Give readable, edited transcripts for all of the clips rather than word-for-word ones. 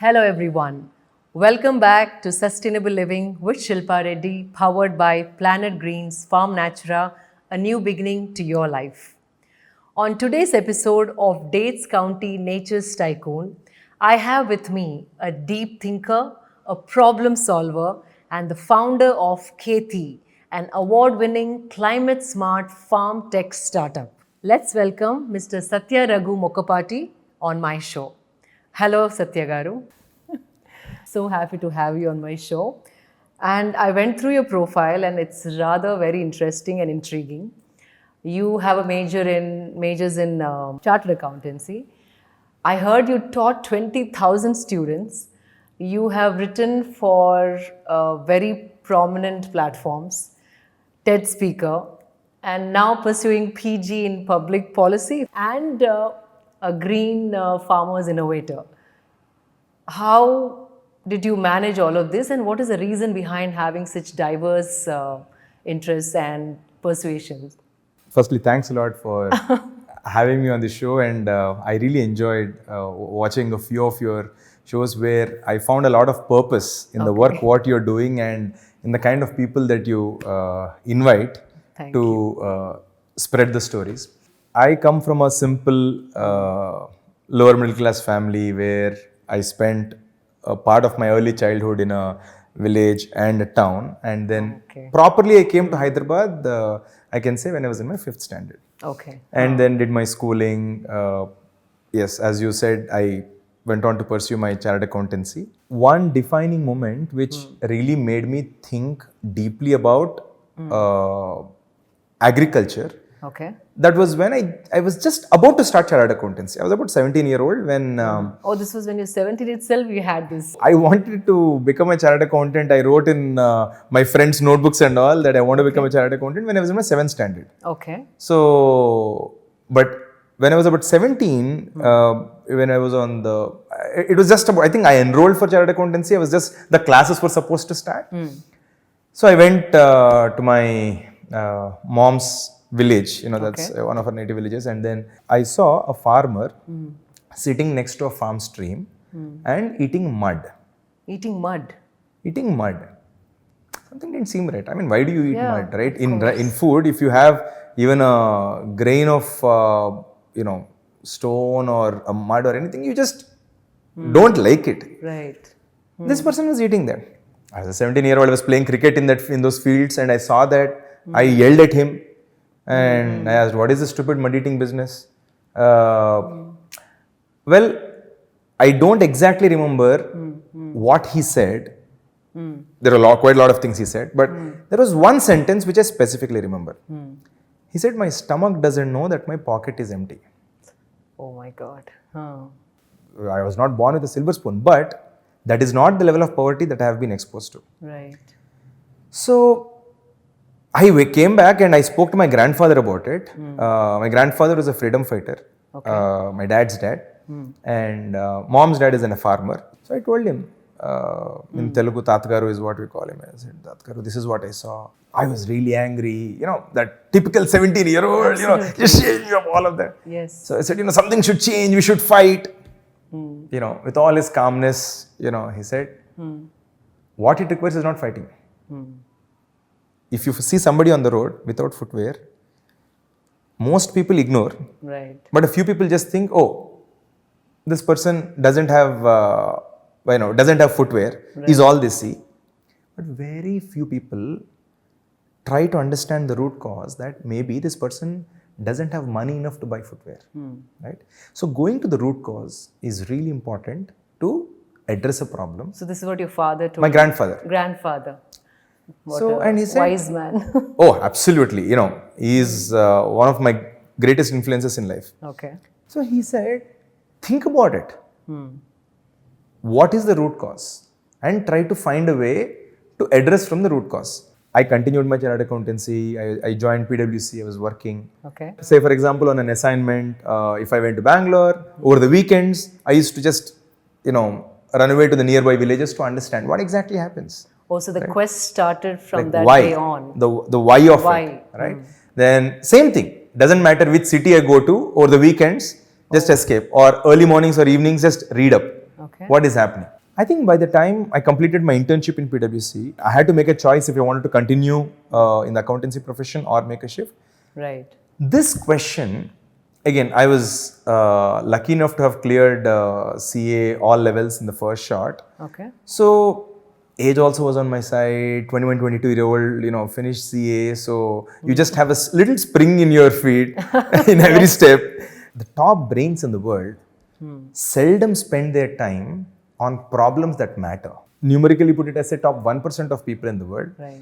Hello everyone. Welcome back to Sustainable Living with Shilpa Reddy, powered by Planet Green's Farm Natura, a new beginning to your life. On today's episode of Dates County Nature's Tycoon, I have with me a deep thinker, a problem solver, and the founder of Keti, an award-winning climate-smart farm tech startup. Let's welcome Mr. Sathya Raghu Mokkapati on my show. Hello, Sathya Garu. So happy to have you on my show. And I went through your profile and it's rather very interesting and intriguing. You have a majors in chartered accountancy. I heard you taught 20,000 students. You have written for very prominent platforms, TED speaker, and now pursuing PG in public policy and a green farmers innovator. How did you manage all of this, and what is the reason behind having such diverse interests and persuasions? Firstly, thanks a lot for having me on the show, and I really enjoyed watching a few of your shows where I found a lot of purpose in the work what you're doing and in the kind of people that you invite to spread the stories. I come from a simple lower middle class family where I spent a part of my early childhood in a village and a town, and then properly I came to Hyderabad, I can say when I was in my 5th standard. And then did my schooling. Yes, as you said, I went on to pursue my chartered accountancy. One defining moment which really made me think deeply about agriculture. That was when I was just about to start chartered accountancy. I was about 17-year-old when... this was when you were 17 itself, you had this. I wanted to become a chartered accountant. I wrote in my friends' notebooks and all that I want to become a chartered accountant when I was in my 7th standard. So, but when I was about 17, when I was on the... It was just about, I think I enrolled for chartered accountancy. The classes were supposed to start. So I went to my mom's village, that's one of our native villages, and then I saw a farmer sitting next to a farm stream and eating mud. Eating mud? Eating mud. Something didn't seem right. I mean, why do you eat mud, right? In food, if you have even a grain of, stone or a mud or anything, you just don't like it. Right. This person was eating that. As a 17-year-old, I was playing cricket in those fields, and I saw that. I yelled at him. And I asked, what is this stupid mud eating business? Well, I don't exactly remember what he said. There are quite a lot of things he said, but there was one sentence which I specifically remember. He said, my stomach doesn't know that my pocket is empty. Oh my God. I was not born with a silver spoon, but that is not the level of poverty that I have been exposed to. Right. So, I came back and I spoke to my grandfather about it. My grandfather was a freedom fighter, my dad's dad, and mom's dad is a farmer. So I told him, in Telugu, Tatgaru is what we call him. I said, Tatgaru, this is what I saw. I was really angry, that typical 17-year-old, just sharing up all of that. Yes. So I said, something should change, we should fight. With all his calmness, he said, what it requires is not fighting. If you see somebody on the road without footwear, most people ignore. Right. But a few people just think, oh, this person doesn't have footwear, is all they see. But very few people try to understand the root cause that maybe this person doesn't have money enough to buy footwear. Right? So going to the root cause is really important to address a problem. So this is what your father told My grandfather. Grandfather. And he said, wise man. Oh, absolutely. He is one of my greatest influences in life. So he said, think about it. What is the root cause? And try to find a way to address from the root cause. I continued my chartered accountancy. I joined PwC. I was working. Say, for example, on an assignment, if I went to Bangalore, over the weekends, I used to just, run away to the nearby villages to understand what exactly happens. So the quest started from that day on. The why of it, right? Then same thing. Doesn't matter which city I go to over the weekends, just escape. Or early mornings or evenings, just read up. Okay. What is happening? I think by the time I completed my internship in PwC, I had to make a choice if I wanted to continue in the accountancy profession or make a shift. Right. This question, again, I was lucky enough to have cleared CA all levels in the first shot. Okay. So age also was on my side, 21, 22-year-old, finished CA. So you just have a little spring in your feet in every step. The top brains in the world seldom spend their time on problems that matter. Numerically put it as a top 1% of people in the world Right.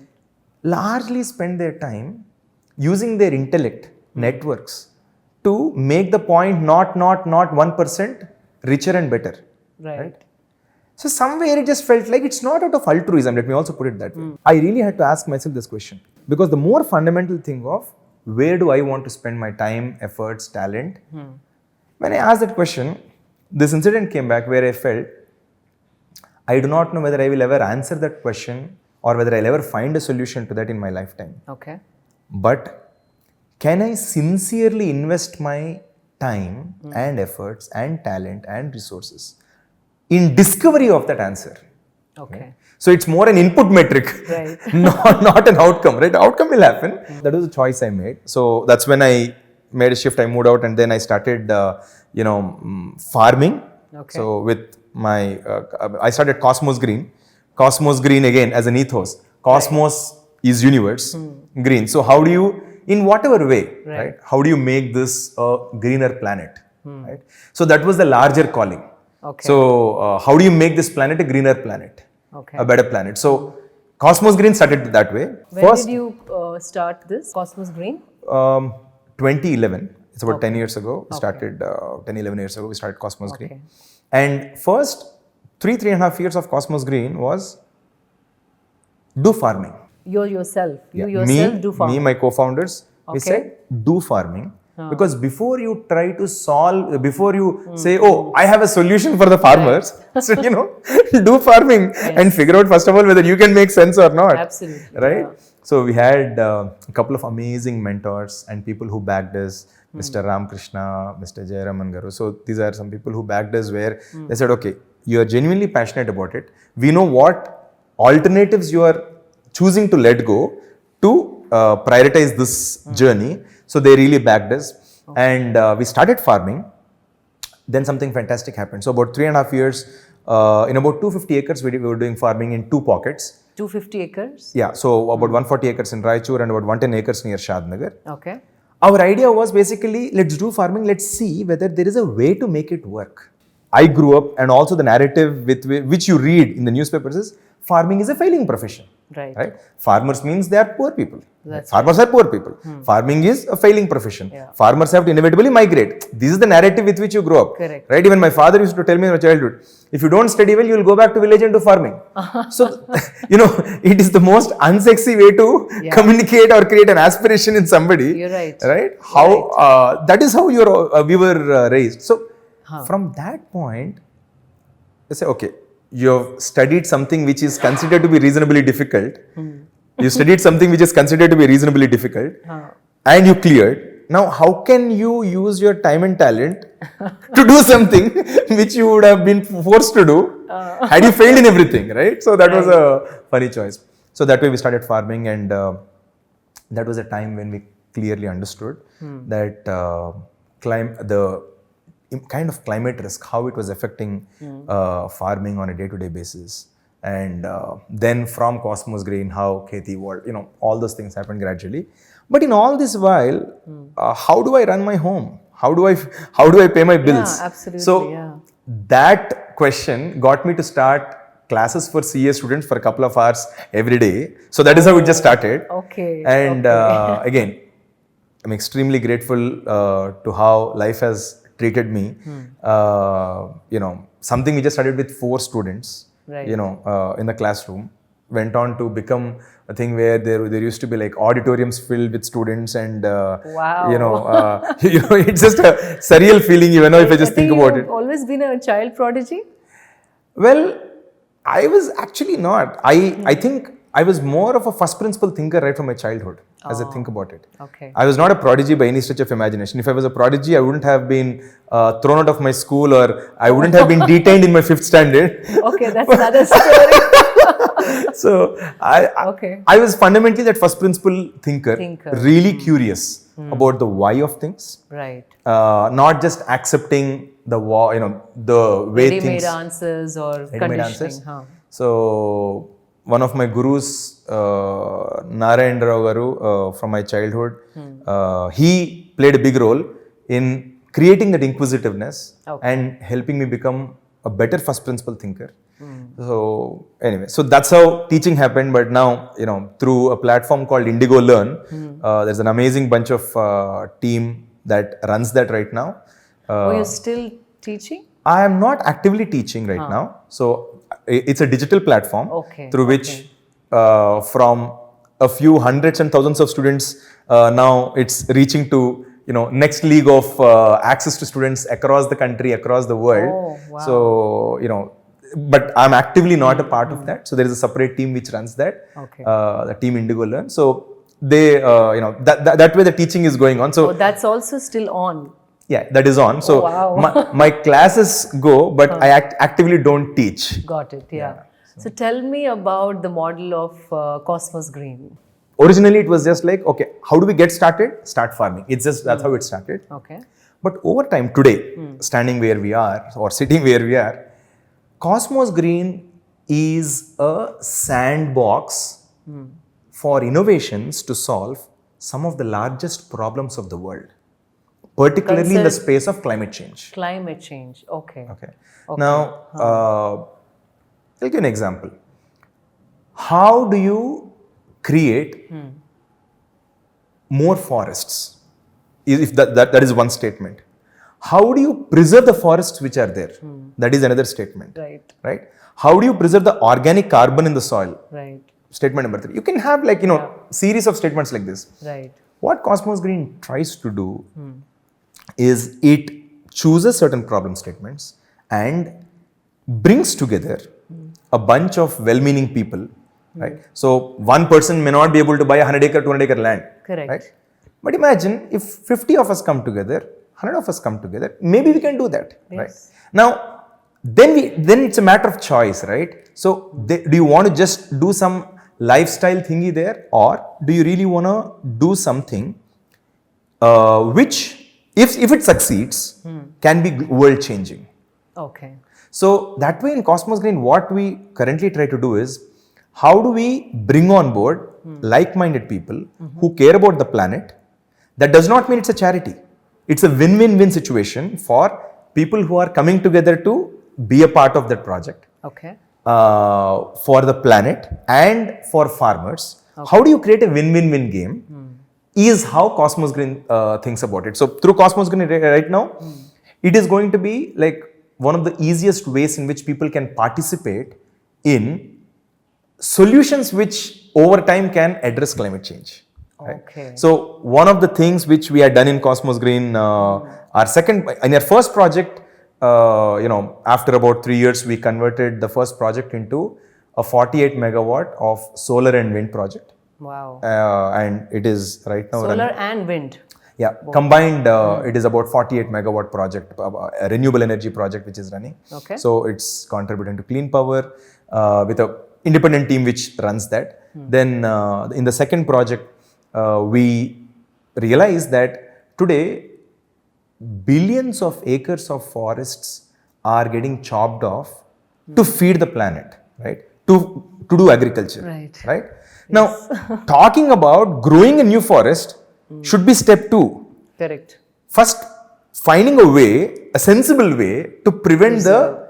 largely spend their time using their intellect, networks, to make the point not 1% richer and better. Right. So somewhere it just felt like it's not out of altruism, let me also put it that way. I really had to ask myself this question. Because the more fundamental thing of where do I want to spend my time, efforts, talent, when I asked that question, this incident came back where I felt I do not know whether I will ever answer that question or whether I'll ever find a solution to that in my lifetime. Okay. But can I sincerely invest my time and efforts and talent and resources in discovery of that answer? Okay. So it's more an input metric, Right. not an outcome, right? Outcome will happen. That was a choice I made. So that's when I made a shift. I moved out and then I started, farming. Okay. So with my, I started Cosmos Green. Cosmos Green again as an ethos. Cosmos is universe, green. So how do you, in whatever way, right? How do you make this a greener planet, right? So that was the larger calling. Okay. So how do you make this planet a greener planet, Okay. a better planet? So Cosmos Green started that way. When did you start this Cosmos Green? 2011. It's about 10 years ago. We started 10, 11 years ago. We started Cosmos Green. And first 3.5 years of Cosmos Green was do farming. You yourself Me, do farming. my co-founders, we said do farming. Because before you try to solve, before you say, oh, I have a solution for the farmers, so do farming and figure out first of all whether you can make sense or not. Absolutely. Right? So we had a couple of amazing mentors and people who backed us, Mr. Ramakrishna, Mr. Jayaraman Garu. So these are some people who backed us where they said, okay, you are genuinely passionate about it. We know what alternatives you are choosing to let go to prioritize this journey. So they really backed us. And we started farming. Then something fantastic happened. So about 3.5 years, in about 250 acres, we were doing farming in 2 pockets. 250 acres? Yeah, so about 140 acres in Raichur and about 110 acres near Shadnagar. Okay. Our idea was basically, let's do farming, let's see whether there is a way to make it work. I grew up, and also the narrative with which you read in the newspapers is, farming is a failing profession. Right? Farmers means they are poor people. Farmers are poor people. Farming is a failing profession. Farmers have to inevitably migrate. This is the narrative with which you grow up. Correct. Right? Even my father used to tell me in my childhood, if you don't study well, you will go back to village and do farming. So, it is the most unsexy way to communicate or create an aspiration in somebody. You're right. Right? How that is how we were raised. So, from that point, they say, okay, you have studied something which is considered to be reasonably difficult. You studied something which is considered to be reasonably difficult and you cleared. Now, how can you use your time and talent to do something which you would have been forced to do had you failed in everything, right? So that was a funny choice. So that way we started farming, and that was a time when we clearly understood that the kind of climate risk, how it was affecting farming on a day-to-day basis. And then from Cosmos Green, how Keti world, all those things happened gradually. But in all this while, how do I run my home? How do I pay my bills? Yeah, absolutely. So that question got me to start classes for CA students for a couple of hours every day. So that is how it just started. Okay. And again, I'm extremely grateful to how life has treated me. Something we just started with 4 students, in the classroom, went on to become a thing where there used to be like auditoriums filled with students, and it's just a surreal feeling, if I just think about it. Always been a child prodigy? Well, I was actually not. I think I was more of a first principle thinker right from my childhood. as I think about it. Okay. I was not a prodigy by any stretch of imagination. If I was a prodigy, I wouldn't have been thrown out of my school, or I wouldn't have been detained in my 5th standard. Okay, that's another story. So Okay. I was fundamentally that first principle thinker. Really curious about the why of things. Right. Not just accepting the the way Ready-made things. answers or Ready-made conditioning. answers. Huh? So one of my gurus, Narayana Rao Garu, from my childhood, he played a big role in creating that inquisitiveness and helping me become a better first principle thinker. So anyway, so that's how teaching happened. But now, through a platform called Indigo Learn, there's an amazing bunch of team that runs that right now. You're still teaching? I am not actively teaching right now. So it's a digital platform through which from a few hundreds and thousands of students, now it's reaching to next league of access to students across the country, across the world. Oh, wow. So but I'm actively not a part of that. So there is a separate team which runs that. The team Indigo Learn. So they that way the teaching is going on. So that's also still on. Yeah, that is on. So my classes go, but I actively don't teach. Got it. Yeah. So tell me about the model of Cosmos Green. Originally, it was just like, okay, how do we get started? Start farming. It's just that's how it started. Okay. But over time, today, standing where we are or sitting where we are, Cosmos Green is a sandbox for innovations to solve some of the largest problems of the world, particularly in the space of climate change. Climate change. Okay. Now, I'll give you an example. How do you create more forests? If that is one statement. How do you preserve the forests which are there? That is another statement. Right? How do you preserve the organic carbon in the soil? Right. Statement number 3. You can have series of statements like this. Right. What Cosmos Green tries to do is it chooses certain problem statements and brings together a bunch of well-meaning people. Right? So one person may not be able to buy a 100-acre, 200-acre land. Correct. Right? But imagine if 50 of us come together, 100 of us come together, maybe we can do that. Yes. Right? Now, then it's a matter of choice, right? So do you want to just do some lifestyle thingy there, or do you really want to do something which, if it succeeds, can be world changing? Okay. So that way in Cosmos Green, what we currently try to do is, how do we bring on board like-minded people who care about the planet? That does not mean it's a charity. It's a win-win-win situation for people who are coming together to be a part of that project. Okay. For the planet and for farmers. Okay. How do you create a win-win-win game is how Cosmos Green thinks about it. So through Cosmos Green right now, it is going to be like one of the easiest ways in which people can participate in solutions which over time can address climate change. Right? Okay. So one of the things which we had done in Cosmos Green, in our first project, after about 3 years, we converted the first project into a 48 megawatt of solar and wind project. Wow. And it is right now solar and wind. Yeah, combined, it is about 48 megawatt project, a renewable energy project which is running. Okay. So it's contributing to clean power with a independent team which runs that. Then in the second project, we realized that today billions of acres of forests are getting chopped off to feed the planet, right? To do agriculture, right? Now, talking about growing a new forest should be step 2. Correct. First, finding a sensible way to prevent the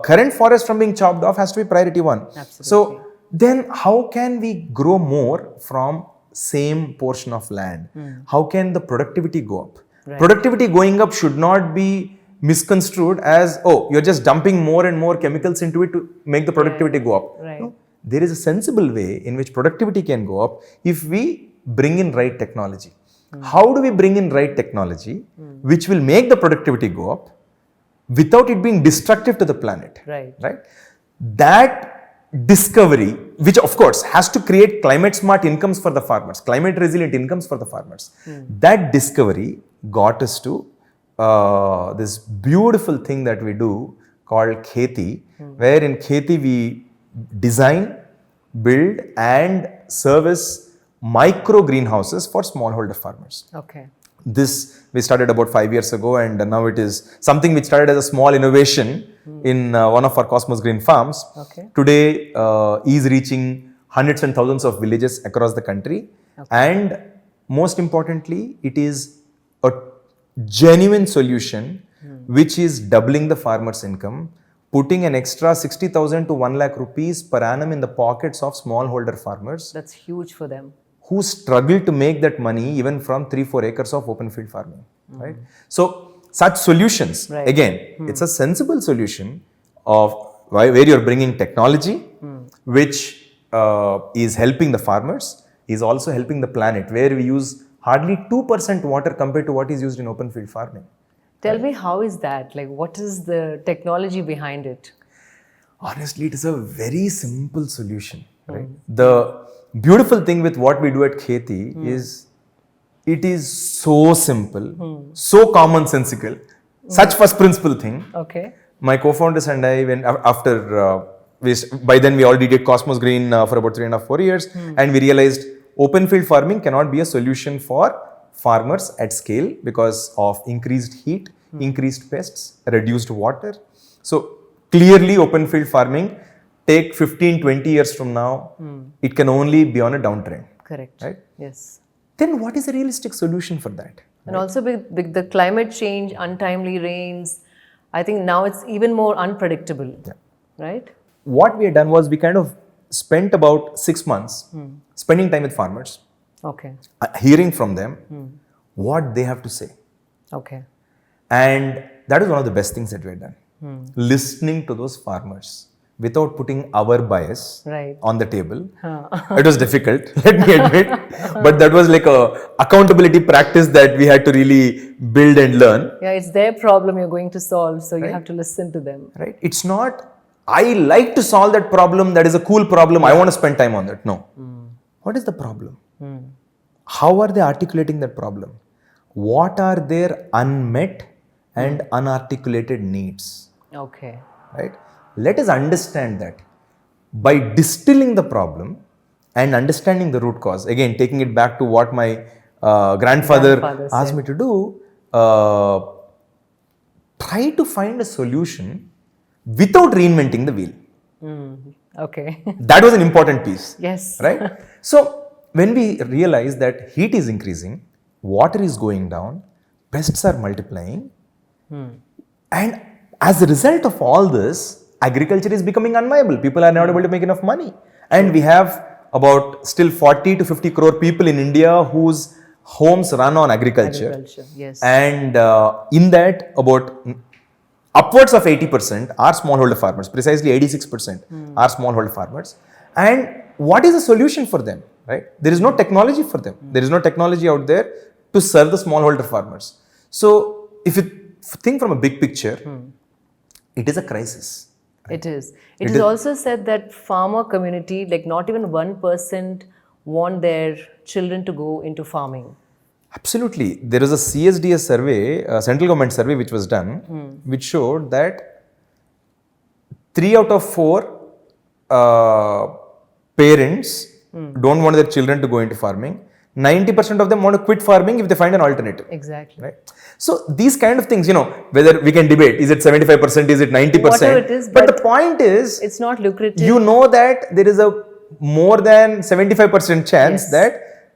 current forest from being chopped off has to be priority 1. Absolutely. So then how can we grow more from same portion of land? How can the productivity go up? Right. Productivity going up should not be misconstrued as, oh, you're just dumping more and more chemicals into it to make the productivity go up. Right. No, there is a sensible way in which productivity can go up if we bring in right technology. How do we bring in right technology which will make the productivity go up without it being destructive to the planet? Right. Right? That discovery, which of course has to create climate smart incomes for the farmers, climate resilient incomes for the farmers. That discovery got us to this beautiful thing that we do called Keti, where in Keti we design, build and service micro greenhouses for smallholder farmers. Okay. This we started about 5 years ago, and now it is something which started as a small innovation in one of our Cosmos Green farms. Okay. Today is reaching hundreds and thousands of villages across the country. And most importantly, it is a genuine solution which is doubling the farmer's income, putting an extra 60,000 to 1 lakh rupees per annum in the pockets of smallholder farmers That's huge for them. who struggle to make that money even from 3-4 acres of open field farming, right? So such solutions, again, it's a sensible solution of where you're bringing technology, which is helping the farmers, is also helping the planet, where we use hardly 2% water compared to what is used in open field farming. Tell me, how is that? Like, what is the technology behind it? Honestly, it is a very simple solution, right? The beautiful thing with what we do at Keti is it is so simple, so commonsensical, such first principle thing. Okay. My co-founders and I, by then we already did Cosmos Green for about 3.5-4 years, and we realized open field farming cannot be a solution for farmers at scale because of increased heat, increased pests, reduced water. So clearly open field farming, take 15-20 years from now, it can only be on a downtrend. Correct. Right? Yes. Then what is a realistic solution for that? And also with the climate change, untimely rains, I think now it's even more unpredictable. Right? What we had done was we kind of spent about 6 months spending time with farmers, Okay. hearing from them what they have to say. Okay. And that is one of the best things that we had done. Listening to those farmers without putting our bias Right. on the table. It was difficult, let me admit, but that was like a accountability practice that we had to really build and learn. Yeah, it's their problem you're going to solve, so you have to listen to them. Right? It's not, I like to solve that problem, that is a cool problem, I want to spend time on that. No. What is the problem? How are they articulating that problem? What are their unmet and unarticulated needs? Okay. Right? Let us understand that. By distilling the problem and understanding the root cause, again, taking it back to what my grandfather asked me to do, try to find a solution without reinventing the wheel. Okay. That was an important piece. Yes. Right? So, when we realize that heat is increasing, water is going down, pests are multiplying, and as a result of all this, agriculture is becoming unviable. People are not able to make enough money. And we have about still 40 to 50 crore people in India whose homes run on agriculture. Yes. And in that, about upwards of 80% are smallholder farmers, precisely 86% are smallholder farmers. And what is the solution for them? Right? There is no technology for them. There is no technology out there to serve the smallholder farmers. So, if you think from a big picture, it is a crisis. It is. It is also said that farmer community, like not even 1% want their children to go into farming. Absolutely. There is a CSDS survey, a central government survey which was done, which showed that 3 out of 4 parents don't want their children to go into farming. 90% of them want to quit farming if they find an alternative. Exactly. Right? So these kind of things, whether we can debate, is it 75%, is it 90%? Whatever it is, but the point is, it's not lucrative. You know that there is a more than 75% chance that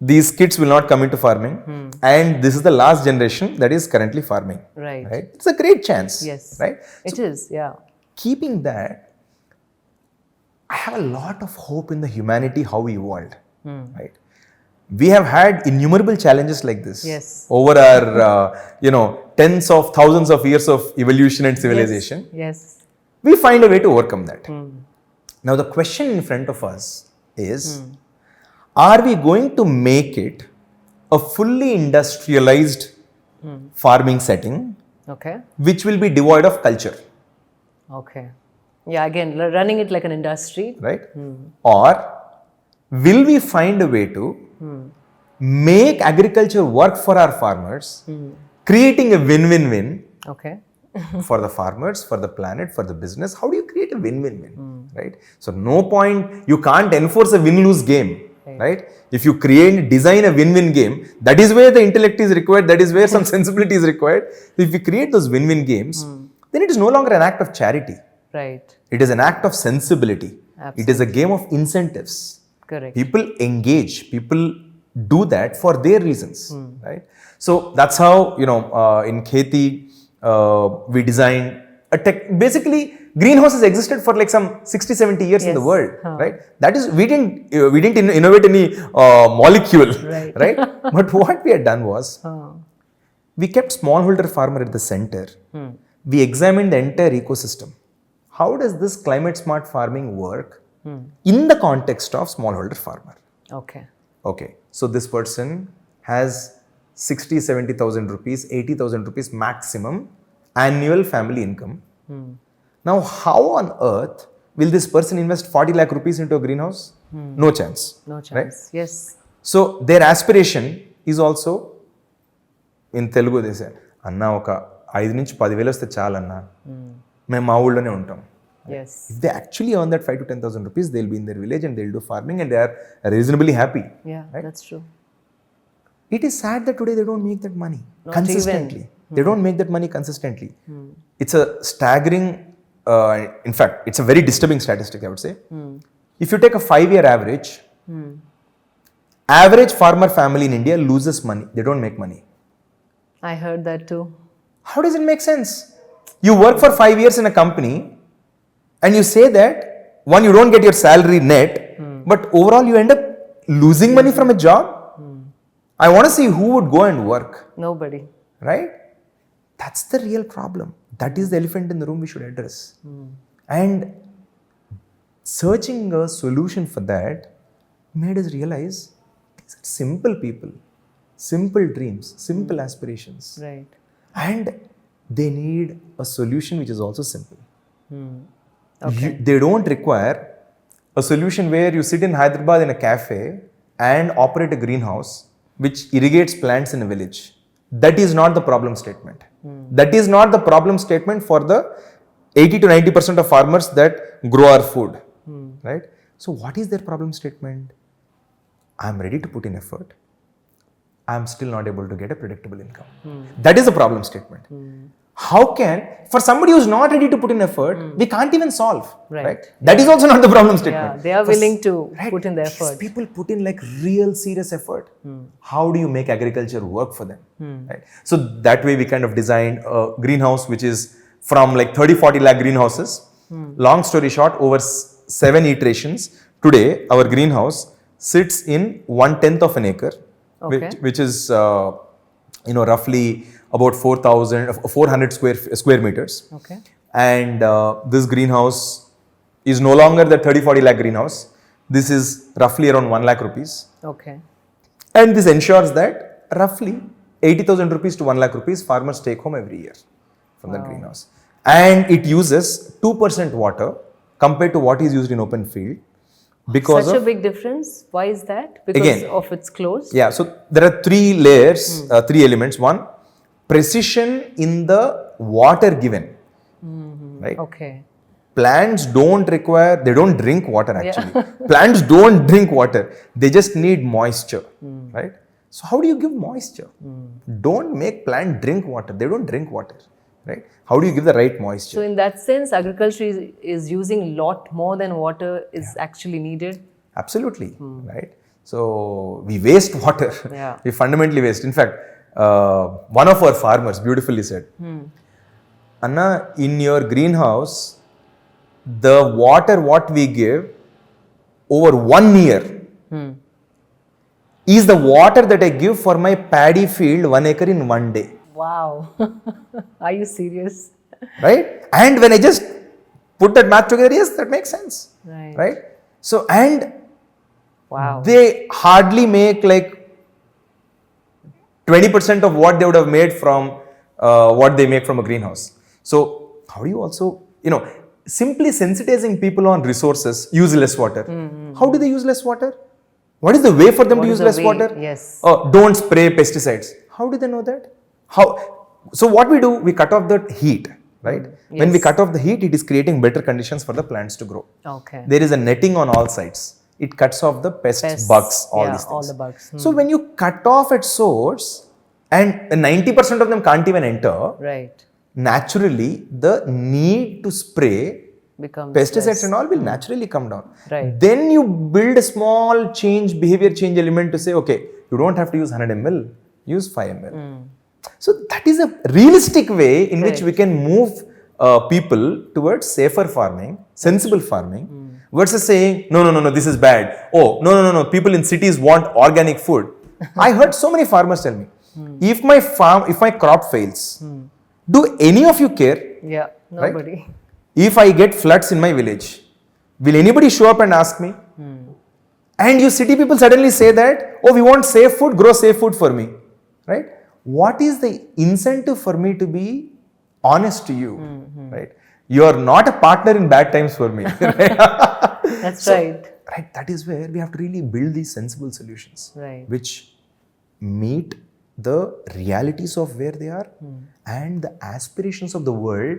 these kids will not come into farming, and this is the last generation that is currently farming. Right. It's a great chance. Yes. Right. It is. Yeah. Keeping that, I have a lot of hope in the humanity how we evolved. Right. We have had innumerable challenges like this over our, tens of thousands of years of evolution and civilization. Yes. We find a way to overcome that. Now, the question in front of us is, are we going to make it a fully industrialized farming setting, Okay. which will be devoid of culture? Okay. Yeah, again, running it like an industry. right? Or will we find a way to make agriculture work for our farmers, creating a win-win-win Okay. for the farmers, for the planet, for the business? How do you create a win-win-win, right? So no point, you can't enforce a win-lose game, right? If you design a win-win game, that is where the intellect is required, that is where some sensibility is required. So if you create those win-win games, then it is no longer an act of charity. Right. It is an act of sensibility. Absolutely. It is a game of incentives. Correct. People engage, people do that for their reasons, right? So that's how, in Keti, we designed a tech. Basically, greenhouses existed for like some 60, 70 years in the world, right? That is, we didn't innovate any molecule, right? But what we had done was, we kept smallholder farmer at the center. We examined the entire ecosystem. How does this climate smart farming work in the context of smallholder farmer? Okay. So this person has 60, 70,000 rupees, 80,000 rupees maximum annual family income. Now, how on earth will this person invest 40 lakh rupees into a greenhouse? No chance. Right? Yes. So their aspiration is also, in Telugu they say, Anna oka 5 నుంచి 10,000 వస్తే చాలన్నా మేము మా ఊళ్ళోనే ఉంటాం. Yes. If they actually earn that 5 to 10,000 rupees, they'll be in their village and they'll do farming and they are reasonably happy. Yeah, right? That's true. It is sad that today they don't make that money consistently. They don't make that money consistently. It's a staggering, in fact, it's a very disturbing statistic, I would say. If you take a 5-year average, average farmer family in India loses money. They don't make money. I heard that too. How does it make sense? You work for 5 years in a company and you say that, one, you don't get your salary net, but overall you end up losing money from a job. I want to see who would go and work. Nobody. Right? That's the real problem. That is the elephant in the room we should address. And searching a solution for that made us realize these are simple people, simple dreams, simple aspirations. Right. And they need a solution which is also simple. Okay. They don't require a solution where you sit in Hyderabad in a cafe and operate a greenhouse which irrigates plants in a village. That is not the problem statement. That is not the problem statement for the 80 to 90% of farmers that grow our food. Right? So what is their problem statement? I am ready to put in effort. I am still not able to get a predictable income. That is the problem statement. How can, for somebody who's not ready to put in effort, we can't even solve. Right? That is also not the problem statement. Yeah, they are willing to put in the effort. People put in like real serious effort. How do you make agriculture work for them? Right? So that way we kind of designed a greenhouse which is from like 30-40 lakh greenhouses. Long story short, over 7 iterations, today our greenhouse sits in 1/10 of an acre, which is roughly about 400 square meters. Okay. And this greenhouse is no longer the 30-40 lakh greenhouse. This is roughly around 1 lakh rupees. Okay. And this ensures that roughly 80,000 rupees to 1 lakh rupees farmers take home every year from the greenhouse. And it uses 2% water compared to what is used in open field. Because Such a big difference. Why is that? Because of its close? Yeah, so there are 3 layers, 3 elements. One, precision in the water given. Right? Okay. Plants don't require, they don't drink water actually. Plants don't drink water. They just need moisture. Right? So how do you give moisture? Don't make plant drink water. They don't drink water. Right? How do you give the right moisture? So in that sense, agriculture is using a lot more than water is actually needed. Absolutely. Right? So we waste water. Yeah. We fundamentally waste. In fact, one of our farmers beautifully said, Anna, in your greenhouse, the water what we give over 1 year is the water that I give for my paddy field 1 acre in 1 day. Wow. Are you serious? Right? And when I just put that math together, yes, that makes sense. Right? So, and wow, they hardly make like 20% of what they would have made from what they make from a greenhouse. So, how do you also, simply sensitizing people on resources, use less water. How do they use less water? What is the way for them to use less water? Yes. Don't spray pesticides. How do they know that? How? So what we do, we cut off the heat, right? When we cut off the heat, it is creating better conditions for the plants to grow. Okay. There is a netting on all sides. It cuts off the pests, bugs, all these things. All the bugs. So when you cut off at source, and 90% of them can't even enter, Right. naturally the need to spray Becomes pesticides less. and all will naturally come down. Right. Then you build a small change, behavior change element to say, okay, you don't have to use 100 ml, use 5 ml. So that is a realistic way in which we can move people towards safer farming, sensible farming, versus saying, no, this is bad. Oh, no, people in cities want organic food. I heard so many farmers tell me, if my crop fails, do any of you care? Yeah, nobody. Right? If I get floods in my village, will anybody show up and ask me? And you city people suddenly say that, oh, we want safe food, grow safe food for me. Right? What is the incentive for me to be honest to you? Right? You are not a partner in bad times for me. Right? That's right. Right. That is where we have to really build these sensible solutions, Right. which meet the realities of where they are and the aspirations of the world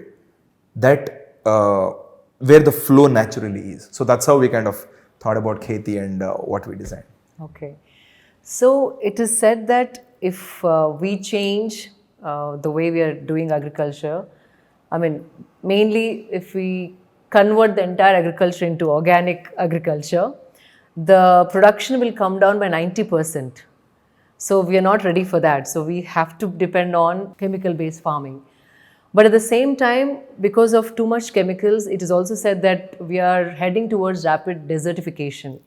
that where the flow naturally is. So that's how we kind of thought about Keti and what we designed. Okay. So it is said that if we change the way we are doing agriculture, I mean, mainly if we convert the entire agriculture into organic agriculture, the production will come down by 90%. So we are not ready for that. So we have to depend on chemical-based farming. But at the same time, because of too much chemicals, it is also said that we are heading towards rapid desertification.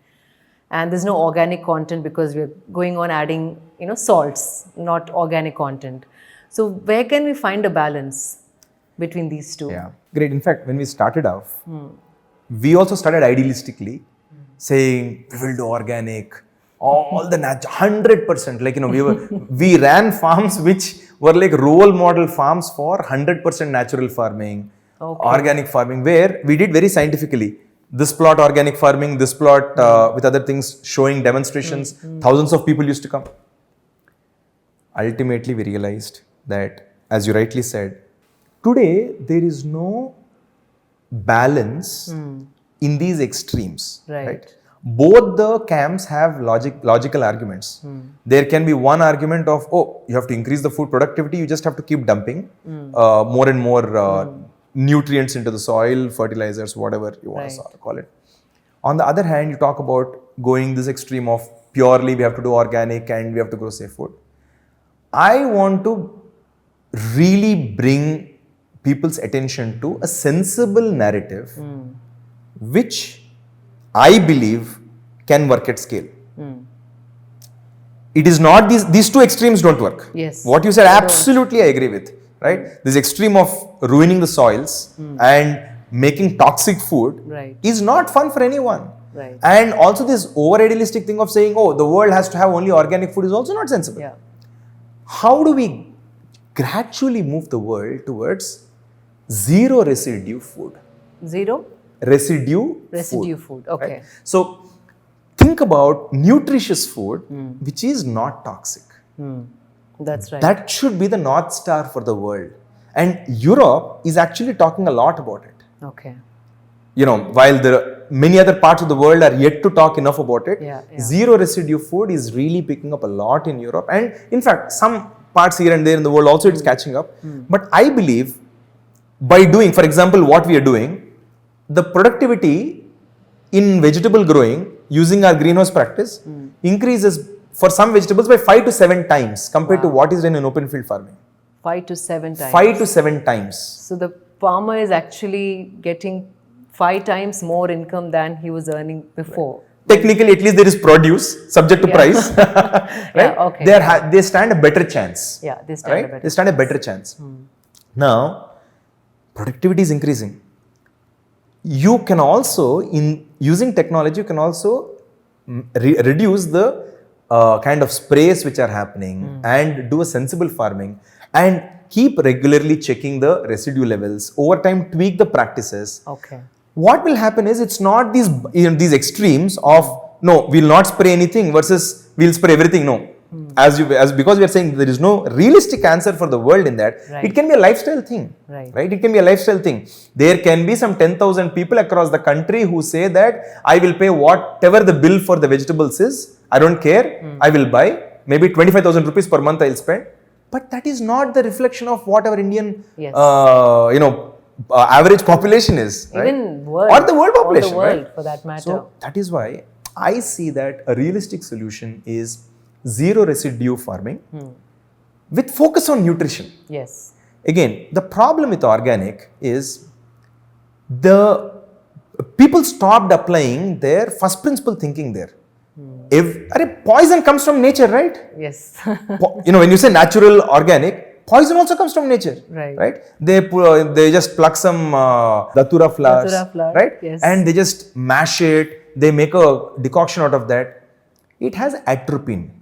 And there's no organic content because we're going on adding, salts, not organic content. So where can we find a balance between these two? Yeah, great. In fact, when we started off, we also started idealistically saying we will do organic, all the 100%. Like, we ran farms which were like role model farms for 100% natural farming, organic farming, where we did very scientifically. This plot organic farming, this plot with other things showing demonstrations. Thousands of people used to come. Ultimately, we realized that, as you rightly said, today there is no balance in these extremes. Right? Both the camps have logical arguments. There can be one argument of, oh, you have to increase the food productivity, you just have to keep dumping more and more nutrients into the soil, fertilizers, whatever you want to call it. On the other hand, you talk about going this extreme of purely we have to do organic and we have to grow safe food. I want to really bring people's attention to a sensible narrative which I believe can work at scale. It is not these two extremes don't work. Yes. What you said, absolutely I agree with. Right? This extreme of ruining the soils and making toxic food is not fun for anyone. Right. And also this over-idealistic thing of saying, oh, the world has to have only organic food is also not sensible. Yeah. How do we gradually move the world towards zero residue food? Zero? Residue food. Okay. Right? So think about nutritious food which is not toxic. That's right. That should be the North Star for the world. And Europe is actually talking a lot about it. Okay. While there are many other parts of the world are yet to talk enough about it, zero residue food is really picking up a lot in Europe. And in fact, some parts here and there in the world also it's catching up. But I believe by doing, for example, what we are doing, the productivity in vegetable growing using our greenhouse practice increases for some vegetables by 5 to 7 times compared to what is done in open field farming. 5 to 7 times. 5 to 7 times. So the farmer is actually getting 5 times more income than he was earning before. Technically, at least there is produce subject to price. Right? Okay. They stand a better chance. Yeah, they stand a better They stand a better chance. Now, productivity is increasing. You can also, in using technology, you can also reduce the kind of sprays which are happening and do a sensible farming. And keep regularly checking the residue levels, over time tweak the practices. Okay. What will happen is it's not these extremes of no, we'll not spray anything versus we'll spray everything. No. Because we are saying there is no realistic answer for the world in that, Right. it can be a lifestyle thing. Right? It can be a lifestyle thing. There can be some 10,000 people across the country who say that I will pay whatever the bill for the vegetables is. I don't care. I will buy. Maybe 25,000 rupees per month I'll spend. But that is not the reflection of what our Indian, Yes. average population is. Right? Even world. Or the world population. Or the world, right? for that matter. So that is why I see that a realistic solution is zero residue farming with focus on nutrition. Yes. Again, the problem with organic is the people stopped applying their first principle thinking there. If poison comes from nature, right? Yes. When you say natural organic, poison also comes from nature. Right. They just pluck some Natura flowers, Natura flower, right? yes. And they just mash it. They make a decoction out of that. It has atropine.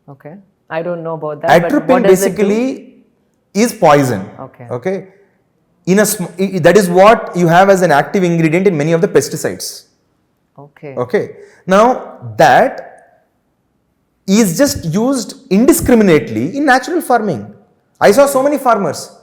Okay. I don't know about that. But Atropine what does it do? basically is poison. Okay. Okay. That is what you have as an active ingredient in many of the pesticides. Okay. Okay. Now that is just used indiscriminately in natural farming. I saw so many farmers.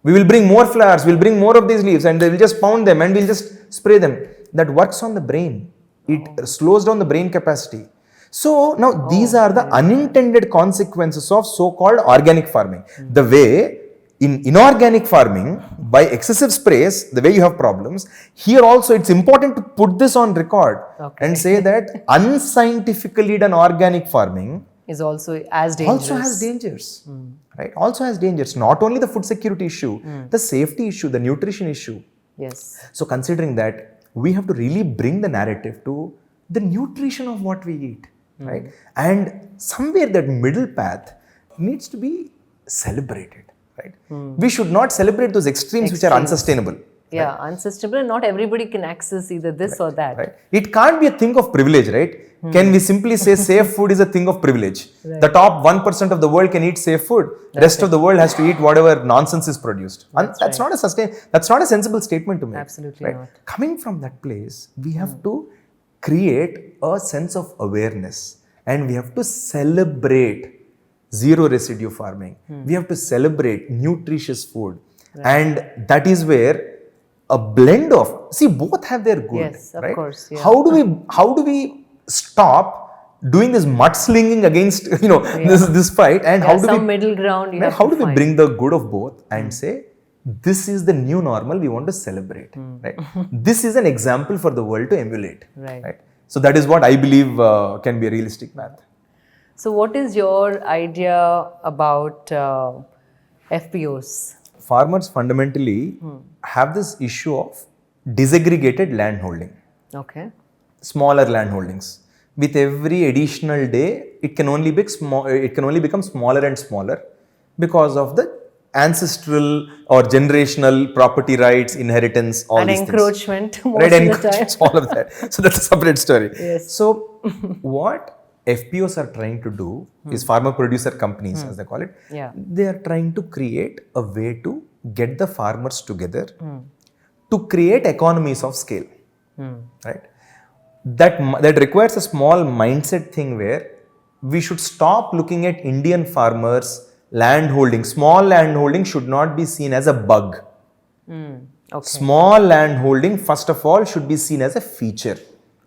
We will bring more flowers, we'll bring more of these leaves, and they will just pound them and we'll just spray them. That works on the brain. It slows down the brain capacity. So now these are the unintended consequences of so-called organic farming. The way in inorganic farming, by excessive sprays, the way you have problems, here also it's important to put this on record and say that unscientifically done organic farming is also as dangerous. Also has dangers. Right? Also has dangers. Not only the food security issue, the safety issue, the nutrition issue. Yes. So considering that, we have to really bring the narrative to the nutrition of what we eat. Right? And somewhere that middle path needs to be celebrated. Right? We should not celebrate those extremes which are unsustainable. Yeah, unsustainable. Not everybody can access either this or that. Right? It can't be a thing of privilege, right? Can we simply say safe food is a thing of privilege? Right. The top 1% of the world can eat safe food. Rest of the world has to eat whatever nonsense is produced. That's not a sensible statement to make. Absolutely not. Coming from that place, we have to create a sense of awareness, and we have to celebrate zero residue farming. We have to celebrate nutritious food. And that is where a blend of, both have their good. Yes, of course. Yeah. How do we stop doing this mudslinging against this fight, and how do we middle ground how do we bring the good of both and say this is the new normal we want to celebrate, right? This is an example for the world to emulate, right? So that is what I believe can be a realistic path. So what is your idea about FPOs? Farmers fundamentally have this issue of disaggregated land holding. Okay. Smaller land holdings. With every additional day, it can only become smaller and smaller because of the ancestral or generational property rights, inheritance, all these encroachment things. most of the time. All of that. So that's a separate story. Yes. So what FPOs are trying to do is farmer producer companies, as they call it. Yeah. They are trying to create a way to get the farmers together to create economies of scale, right? That requires a small mindset thing where we should stop looking at Indian farmers' land holding. Small land holding should not be seen as a bug. Okay. Small land holding, first of all, should be seen as a feature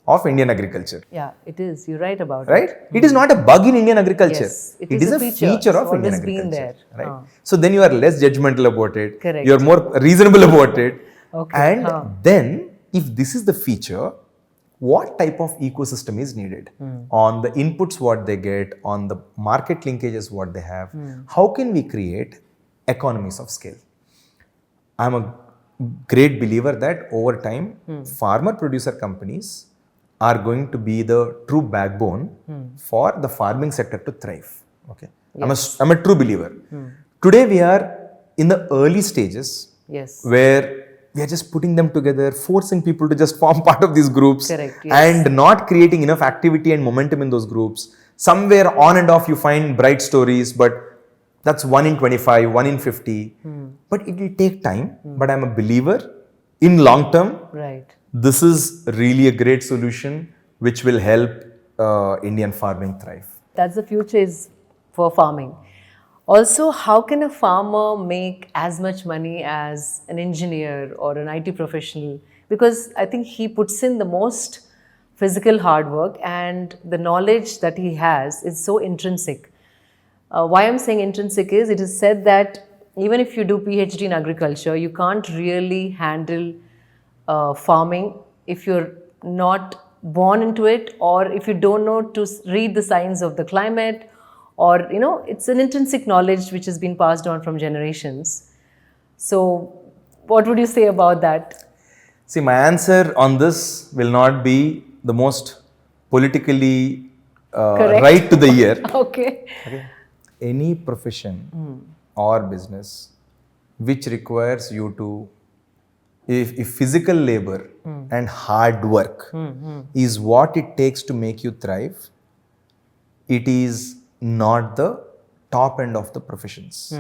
of Indian agriculture. Yeah, it is. You're right about Right? it. It is not a bug in Indian agriculture. Yes, it is a feature of Indian always been agriculture. there. Right? So then you are less judgmental about it. Correct. You are more reasonable about it. Okay. And then, if this is the feature, what type of ecosystem is needed on the inputs what they get, on the market linkages what they have? How can we create economies of scale? I'm a great believer that over time, farmer producer companies are going to be the true backbone for the farming sector to thrive. Okay, yes. I'm a true believer. Today we are in the early stages, yes, where we are just putting them together, forcing people to just form part of these groups. Correct, yes. And not creating enough activity and momentum in those groups. Somewhere on and off you find bright stories, but That's 1 in 25, 1 in 50. But it will take time. But I'm a believer in long term. Right. This is really a great solution which will help Indian farming thrive. That's the future is for farming. Also, how can a farmer make as much money as an engineer or an IT professional? Because I think he puts in the most physical hard work, and the knowledge that he has is so intrinsic. Why I'm saying intrinsic is, it is said that even if you do PhD in agriculture, you can't really handle farming if you're not born into it, or if you don't know to read the signs of the climate, or it's an intrinsic knowledge which has been passed on from generations. So what would you say about that? See, my answer on this will not be the most politically right to the ear. Okay. Any profession or business which requires you to, if physical labor and hard work is what it takes to make you thrive, it is not the top end of the professions.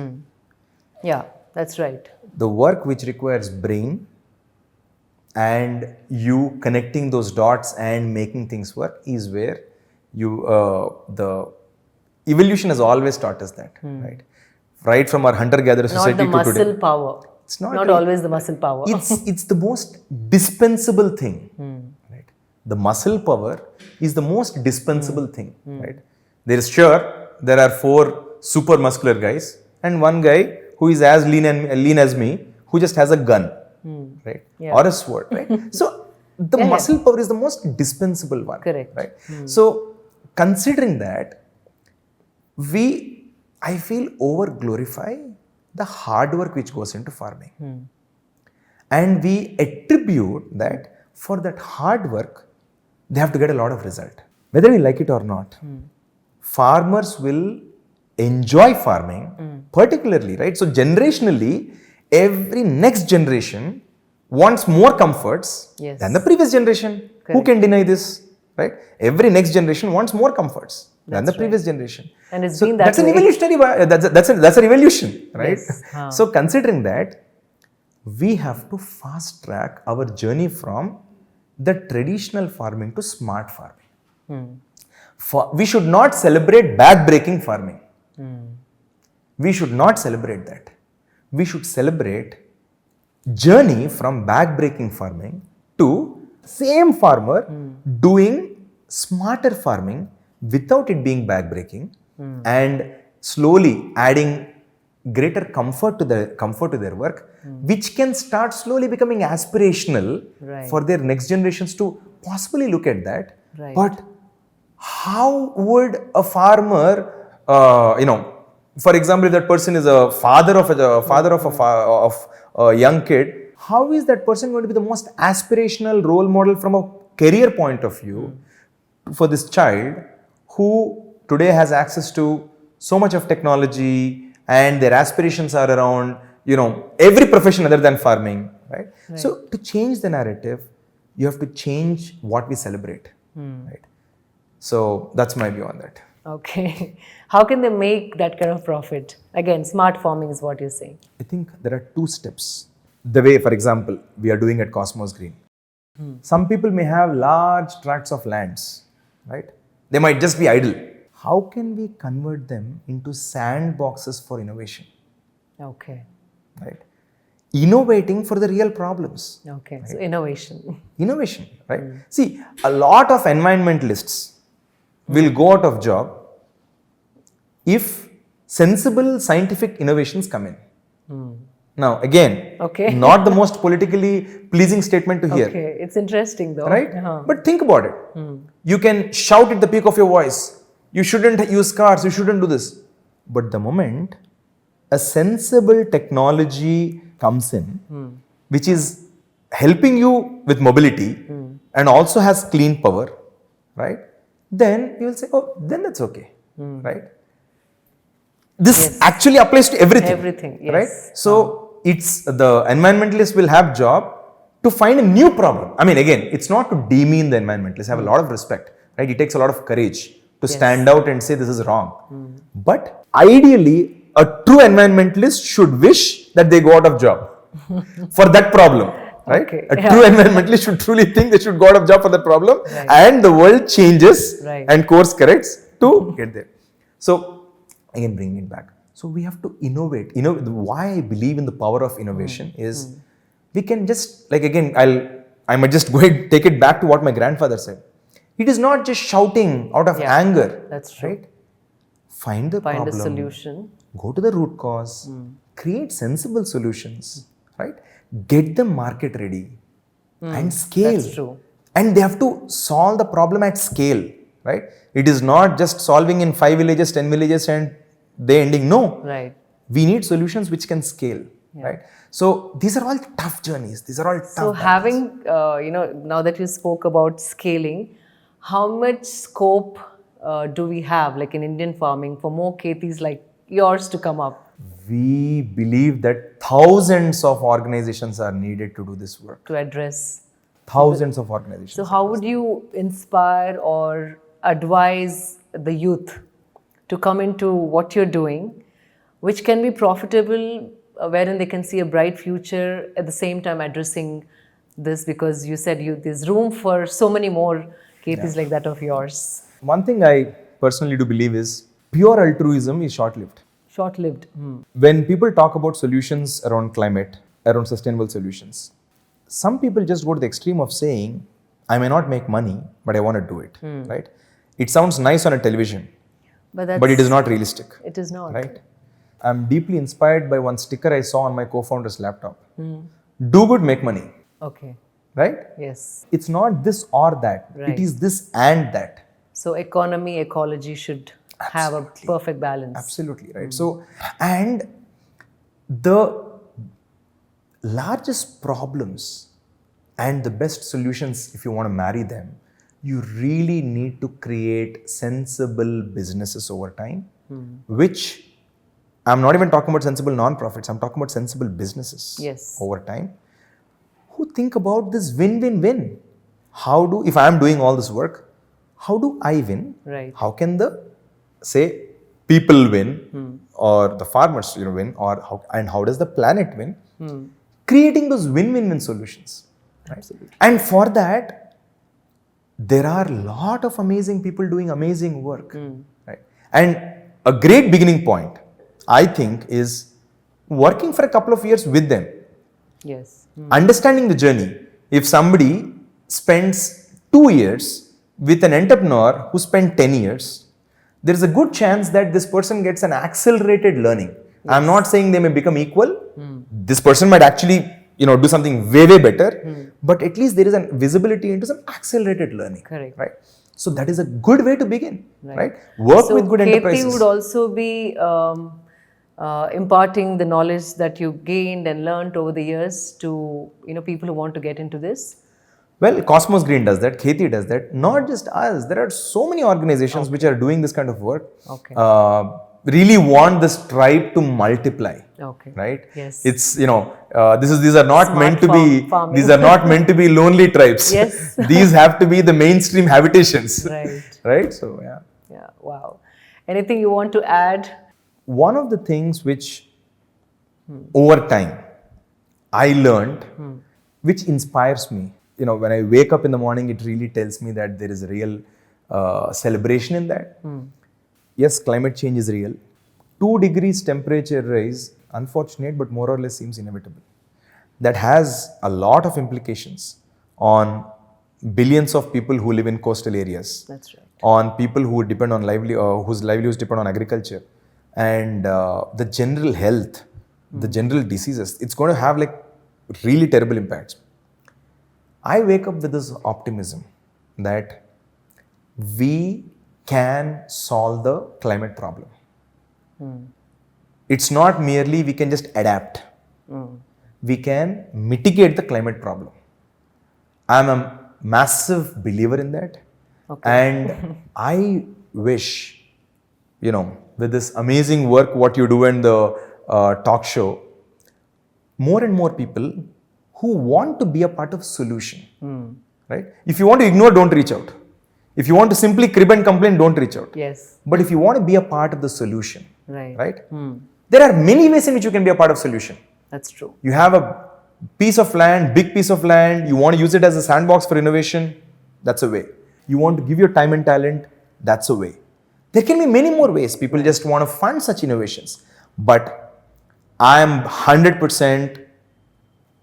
Yeah, that's right. The work which requires brain and you connecting those dots and making things work is where you, the evolution has always taught us that, right? Right from our hunter-gatherer society Not the to today. muscle power. It's not Not always the muscle power. It's the most dispensable thing, right? The muscle power is the most dispensable thing, right? There are 4 super muscular guys and one guy who is as lean as me, who just has a gun, right? Yeah. Or a sword, right? So the muscle power is the most dispensable one. Correct. Right? So considering that, I feel over glorify the hard work which goes into farming. And we attribute that for that hard work, they have to get a lot of result. Whether we like it or not, farmers will enjoy farming, particularly, right? So generationally, every next generation wants more comforts than the previous generation. Correct. Who can deny this, right? Every next generation wants more comforts than the previous generation. And it's been that that's way. an evolutionary, that's an evolution, right? Yes. So considering that, we have to fast track our journey from the traditional farming to smart farming. We should not celebrate back-breaking farming. We should not celebrate that. We should celebrate journey from back-breaking farming to same farmer doing smarter farming without it being back-breaking and slowly adding greater comfort to their work, which can start slowly becoming aspirational for their next generations to possibly look at that. Right. But how would a farmer, for example, if that person is a father of a young kid, how is that person going to be the most aspirational role model from a career point of view for this child who today has access to so much of technology and their aspirations are around, every profession other than farming, right? So to change the narrative, you have to change what we celebrate, right? So that's my view on that. Okay. How can they make that kind of profit? Again, smart farming is what you're saying. I think there are 2 steps. The way, for example, we are doing at Cosmos Green. Some people may have large tracts of lands, right? They might just be idle. How can we convert them into sandboxes for innovation? Okay. Right? Innovating for the real problems. Okay. Right? So innovation. Innovation, right? See, a lot of environmentalists will go out of job if sensible scientific innovations come in. Now, again, not the most politically pleasing statement to hear. Okay, it's interesting though. Right? But think about it. You can shout at the peak of your voice, you shouldn't use cars, you shouldn't do this. But the moment a sensible technology comes in, which is helping you with mobility and also has clean power, right? Then you will say, oh, then that's okay, right? This actually applies to everything. Everything, yes. Right? So it's the environmentalists will have job to find a new problem. I mean, again, it's not to demean the environmentalists. I have a lot of respect, right? It takes a lot of courage to stand out and say this is wrong. But ideally, a true environmentalist should wish that they go out of job for that problem. Right? Okay. A true environmentalist should truly think they should go out of job for that problem, and the world changes and course corrects to get there. So again, bringing it back. So we have to innovate. Why I believe in the power of innovation is we can just, like, again, I might just go ahead take it back to what my grandfather said. It is not just shouting out of anger. That's true. Right? Find the problem. Find a solution. Go to the root cause. Create sensible solutions. Right? Get the market ready and scale. That's true. And they have to solve the problem at scale. Right? It is not just solving in 5 villages, 10 villages and they ending. No. Right. We need solutions which can scale. Right? So these are all tough journeys. These are all tough. So having, now that you spoke about scaling, how much scope do we have, like in Indian farming, for more Ketis like yours to come up? We believe that thousands of organizations are needed to do this work. To address. Thousands of organizations. So how would you inspire or advise the youth to come into what you're doing, which can be profitable, wherein they can see a bright future, at the same time addressing this, because you said there's room for so many more Ketis like that of yours. One thing I personally do believe is pure altruism is short-lived. Short-lived. When people talk about solutions around climate, around sustainable solutions, some people just go to the extreme of saying, I may not make money, but I want to do it. Right? It sounds nice on a television, but it is not realistic. It is not. Right? I'm deeply inspired by one sticker I saw on my co-founder's laptop. Do good, make money. Okay. Right? Yes. It's not this or that. Right. It is this and that. So economy, ecology should have a perfect balance. Absolutely, right. So, and the largest problems and the best solutions, if you want to marry them, you really need to create sensible businesses over time, which I'm not even talking about sensible non-profits, I'm talking about sensible businesses over time, who think about this win-win-win. If I'm doing all this work, how do I win? Right. How can say people win or the farmers win, or how does the planet win? Creating those win-win-win solutions. Right? Absolutely. And for that, there are a lot of amazing people doing amazing work. Right? And a great beginning point, I think, is working for a couple of years with them. Yes. Understanding the journey. If somebody spends 2 years with an entrepreneur who spent 10 years, there is a good chance that this person gets an accelerated learning. I'm not saying they may become equal. This person might actually do something way better, but at least there is a visibility into some accelerated learning. Correct. Right? So that is a good way to begin. Right? Work with good enterprises. Keti would also be imparting the knowledge that you gained and learned over the years to people who want to get into this. Well, Cosmos Green does that, Keti does that. Not just us. There are so many organizations which are doing this kind of work. Okay. Really want this tribe to multiply. Okay. Right? Yes. It's these are not Smart meant to be farming. these are not meant to be lonely tribes. Yes. These have to be the mainstream habitations. Right. Right? So yeah. Yeah. Wow. Anything you want to add? One of the things which over time I learned, which inspires me. When I wake up in the morning, it really tells me that there is a real celebration in that. Yes, climate change is real. 2 degrees temperature rise, unfortunate, but more or less seems inevitable. That has a lot of implications on billions of people who live in coastal areas. That's right. On people who depend on whose livelihoods depend on agriculture, and the general health, the general diseases. It's going to have really terrible impacts. I wake up with this optimism that we can solve the climate problem. It's not merely we can just adapt. We can mitigate the climate problem. I'm a massive believer in that. Okay. And I wish, with this amazing work, what you do in the talk show, more and more people who want to be a part of solution, right? If you want to ignore, don't reach out. If you want to simply crib and complain, don't reach out. Yes. But if you want to be a part of the solution, right? There are many ways in which you can be a part of solution. That's true. You have a piece of land, big piece of land, you want to use it as a sandbox for innovation, that's a way. You want to give your time and talent, that's a way. There can be many more ways. People just want to fund such innovations. But I am 100%,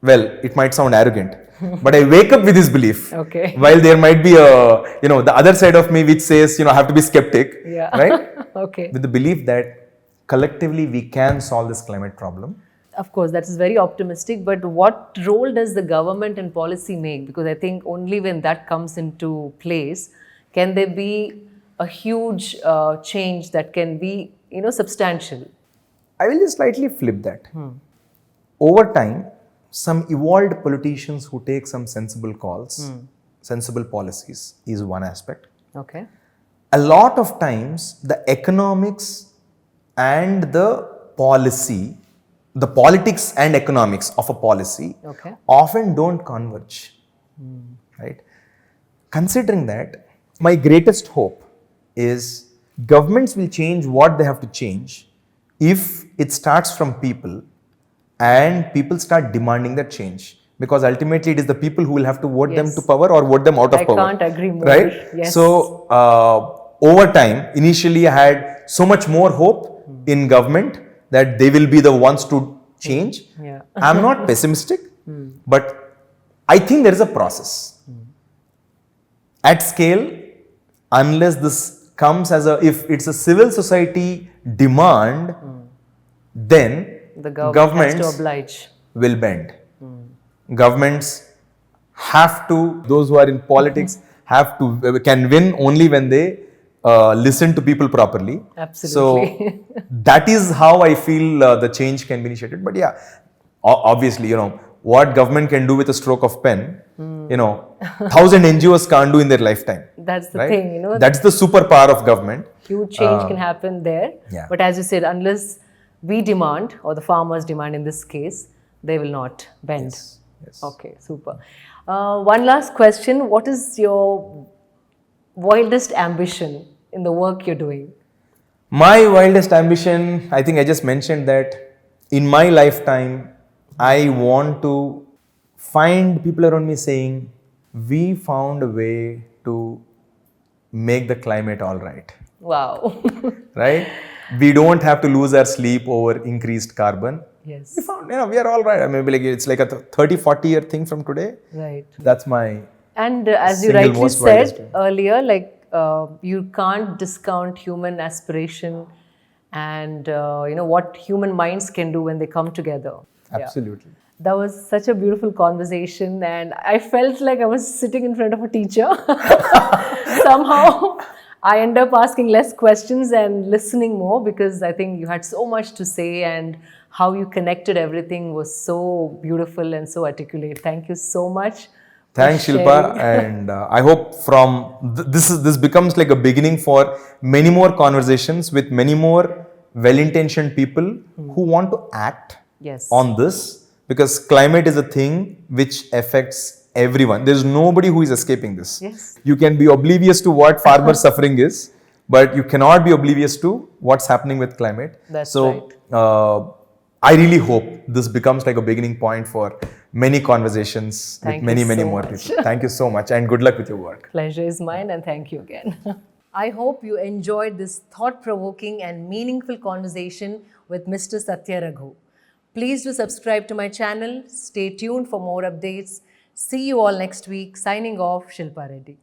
well, it might sound arrogant, but I wake up with this belief. Okay. While there might be the other side of me which says, I have to be skeptic, Yeah. right? Okay. With the belief that collectively we can solve this climate problem. Of course, that is very optimistic, but what role does the government and policy make? Because I think only when that comes into place can there be a huge change that can be, substantial. I will just slightly flip that. Over time, some evolved politicians who take some sensible calls, sensible policies is one aspect. Okay. A lot of times, the economics and the policy, the politics and economics of a policy often don't converge, right? Considering that, my greatest hope is governments will change what they have to change if it starts from people and people start demanding that change. Because ultimately it is the people who will have to vote them to power or vote them out of power. I can't agree more. Right? Yes. So, over time, initially I had so much more hope in government that they will be the ones to change. Yeah. I'm not pessimistic, but I think there is a process. At scale, unless this comes as if it's a civil society demand, then the government has to oblige. Will bend. Governments have to, those who are in politics can win only when they listen to people properly. Absolutely. So that is how I feel the change can be initiated. But yeah, obviously, what government can do with a stroke of pen, 1,000 NGOs can't do in their lifetime. That's the right? thing, That's the superpower of government. Huge change can happen there. Yeah. But as you said, unless we demand, or the farmers demand in this case, they will not bend. Yes. Okay, super. One last question. What is your wildest ambition in the work you're doing? My wildest ambition, I think I just mentioned that in my lifetime, I want to find people around me saying, we found a way to make the climate all right. Wow. Right? We don't have to lose our sleep over increased carbon. Yes. We found, we are all right. I mean, it's like a 30, 40 year thing from today. Right. That's my And as you rightly said earlier, you can't discount human aspiration and what human minds can do when they come together. Absolutely. Yeah. That was such a beautiful conversation, and I felt like I was sitting in front of a teacher. Somehow I end up asking less questions and listening more, because I think you had so much to say, and how you connected everything was so beautiful and so articulate. Thank you so much. Thanks, Shilpa, and I hope from this becomes like a beginning for many more conversations with many more well-intentioned people who want to act on this, because climate is a thing which affects everyone. There's nobody who is escaping this. Yes. You can be oblivious to what farmer suffering is, but you cannot be oblivious to what's happening with climate. That's right. I really hope this becomes like a beginning point for many conversations with many more people. Thank you so much, and good luck with your work. Pleasure is mine, and thank you again. I hope you enjoyed this thought-provoking and meaningful conversation with Mr. Sathya Raghu. Please do subscribe to my channel. Stay tuned for more updates. See you all next week. Signing off, Shilpa Reddy.